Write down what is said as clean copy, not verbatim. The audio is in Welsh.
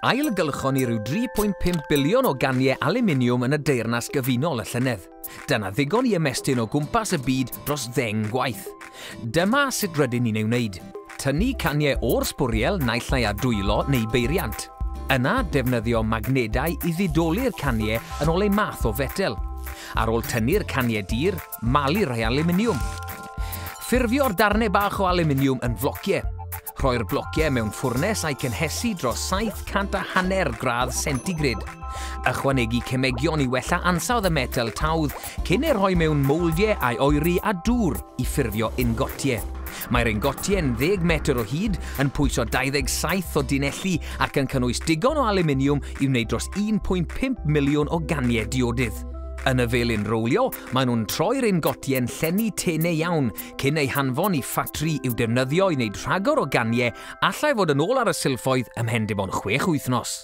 Ailgylchon ni rhyw 3.5 biliwn o ganiau aluminiwm yn y deyrnas gyfunol y llynedd. Dyna ddigon i ymestyn o gwmpas y byd dros 10 gwaith. Dyma sut rydyn ni'n ei wneud. Tynnu caniau o'r sbwriel naill ai a dwylo neu beiriant. Yna defnyddio magnedau i ddidoli'r caniau yn ôl eu math o fetel. Ar ôl tynnu'r caniau dir, malu rai aluminiwm. Ffurfio'r darnau bach o aluminiwm yn flociau. Rhoi'r blociau mewn ffwrnes a'i cynhesu dros 750 gradd centigrade. Ychwanegu cemegion i wella ansawdd y metel tawdd cyn ei rhoi mewn mouldiau a'i oeri a dŵr i ffurfio ingotiau. Mae'r ingotiau yn 10 metr o hyd yn pwyso 27 o dinelli ac yn cynnwys digon o aluminiwm i wneud dros 1.5 miliwn o ganiau diodydd. Yn y felin rowlio, maen nhw'n troi'r ingotiau'n llenni tenau iawn cyn ei hanfon i ffatri i'w defnyddio i wneud rhagor o ganiau allai fod yn ôl ar y silffoedd ymhen dim ond 6 wythnos.